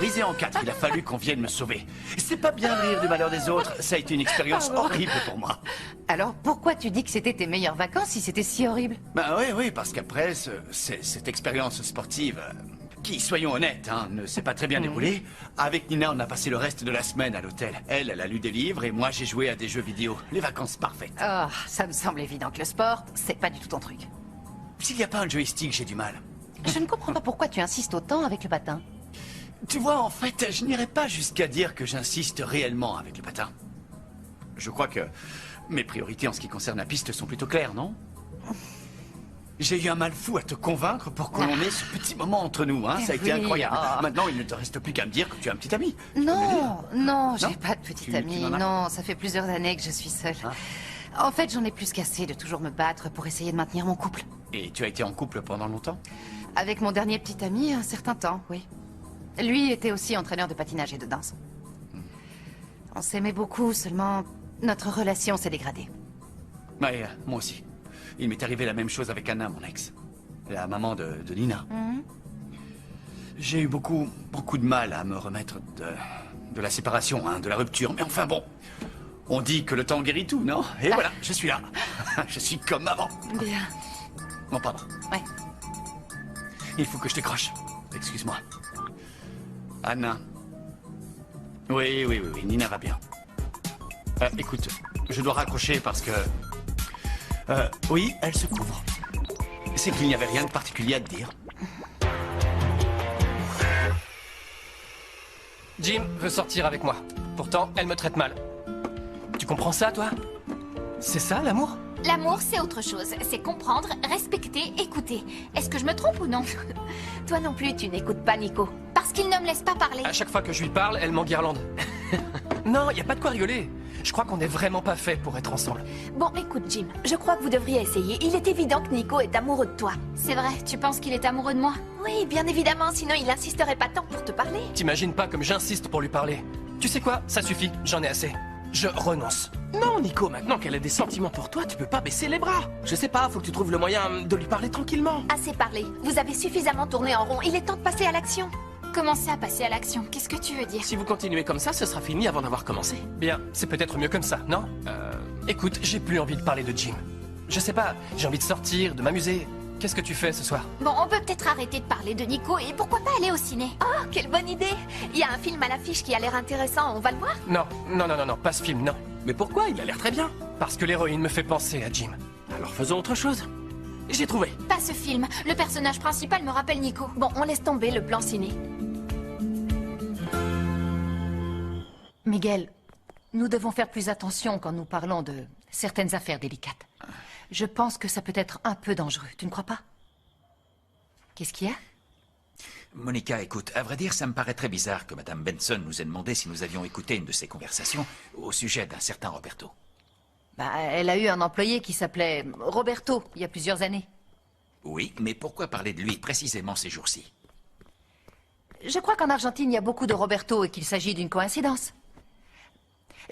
brisé en quatre. Il a fallu qu'on vienne me sauver. C'est pas bien de rire du malheur des autres. Ça a été une expérience horrible pour moi. Alors pourquoi tu dis que c'était tes meilleures vacances si c'était si horrible? Ben oui, parce qu'après cette expérience sportive, qui, soyons honnêtes, hein, ne s'est pas très bien déroulée, avec Nina, on a passé le reste de la semaine à l'hôtel. Elle a lu des livres et moi, j'ai joué à des jeux vidéo. Les vacances parfaites. Oh, ça me semble évident que le sport, c'est pas du tout ton truc. S'il n'y a pas un joystick, j'ai du mal. Je ne comprends pas pourquoi tu insistes autant avec le patin. Tu vois, en fait, je n'irai pas jusqu'à dire que j'insiste réellement avec le patin. Je crois que mes priorités en ce qui concerne la piste sont plutôt claires, non? J'ai eu un mal fou à te convaincre pour qu'on ait ce petit moment entre nous, hein. Ça a été incroyable. Maintenant, il ne te reste plus qu'à me dire que tu as un petit ami. Non, j'ai pas de petit ami. Tu n'en as Non, ça fait plusieurs années que je suis seule. En fait, j'en ai plus qu'assez de toujours me battre pour essayer de maintenir mon couple. Et tu as été en couple pendant longtemps? Avec mon dernier petit ami, un certain temps, oui. Lui était aussi entraîneur de patinage et de danse. On s'aimait beaucoup, seulement notre relation s'est dégradée. Ouais, moi aussi. Il m'est arrivé la même chose avec Anna, mon ex. La maman de Nina. J'ai eu beaucoup de mal à me remettre de la séparation, hein, de la rupture. Mais enfin bon, on dit que le temps guérit tout, non? Et voilà, je suis là. Je suis comme avant. Bien. Bon, pardon. Ouais. Il faut que je décroche. Excuse-moi. Anna. Oui, Nina va bien. Écoute, je dois raccrocher parce que... oui, elle se couvre. C'est qu'il n'y avait rien de particulier à te dire. Jim veut sortir avec moi. Pourtant, elle me traite mal. Tu comprends ça, toi? C'est ça, l'amour? L'amour, c'est autre chose. C'est comprendre, respecter, écouter. Est-ce que je me trompe ou non? Toi non plus, tu n'écoutes pas Nico. Parce qu'il ne me laisse pas parler. À chaque fois que je lui parle, elle m'enguirlande. Non, y a pas de quoi rigoler. Je crois qu'on n'est vraiment pas fait pour être ensemble. Bon, écoute Jim, je crois que vous devriez essayer. Il est évident que Nico est amoureux de toi. C'est vrai, tu penses qu'il est amoureux de moi? Oui, bien évidemment, sinon il insisterait pas tant pour te parler. T'imagines pas comme j'insiste pour lui parler. Tu sais quoi? Ça suffit, j'en ai assez. Je renonce. Non, Nico, maintenant qu'elle a des sentiments pour toi, tu peux pas baisser les bras. Je sais pas, faut que tu trouves le moyen de lui parler tranquillement. Assez parlé. Vous avez suffisamment tourné en rond. Il est temps de passer à l'action. Commencer à passer à l'action. Qu'est-ce que tu veux dire? Si vous continuez comme ça, ce sera fini avant d'avoir commencé. Bien, c'est peut-être mieux comme ça, non? Écoute, j'ai plus envie de parler de Jim. Je sais pas, j'ai envie de sortir, de m'amuser. Qu'est-ce que tu fais ce soir? Bon, on peut peut-être arrêter de parler de Nico et pourquoi pas aller au ciné? Oh, quelle bonne idée. Il y a un film à l'affiche qui a l'air intéressant. On va le voir? Non, pas ce film, non. Mais pourquoi? Il a l'air très bien. Parce que l'héroïne me fait penser à Jim. Alors faisons autre chose. J'ai trouvé. Pas ce film. Le personnage principal me rappelle Nico. Bon, on laisse tomber le plan ciné. Miguel, nous devons faire plus attention quand nous parlons de certaines affaires délicates. Je pense que ça peut être un peu dangereux, tu ne crois pas? Qu'est-ce qu'il y a? Monica, écoute, à vrai dire, ça me paraît très bizarre que Madame Benson nous ait demandé si nous avions écouté une de ses conversations au sujet d'un certain Roberto. Elle a eu un employé qui s'appelait Roberto, il y a plusieurs années. Oui, mais pourquoi parler de lui précisément ces jours-ci? Je crois qu'en Argentine, il y a beaucoup de Roberto et qu'il s'agit d'une coïncidence.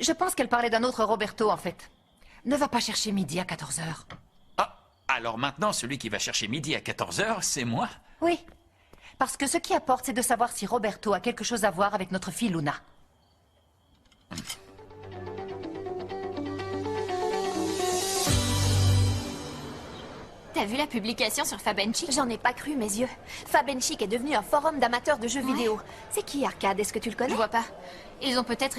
Je pense qu'elle parlait d'un autre Roberto, en fait. Ne va pas chercher midi à 14h. Ah, alors maintenant, celui qui va chercher midi à 14h, c'est moi? Oui, parce que ce qui importe, c'est de savoir si Roberto a quelque chose à voir avec notre fille Luna. T'as vu la publication sur Fabenchi? J'en ai pas cru mes yeux. Fabenchic est devenu un forum d'amateurs de jeux vidéo. C'est qui Arcade? Est-ce que tu le connais? Je vois pas. Ils ont peut-être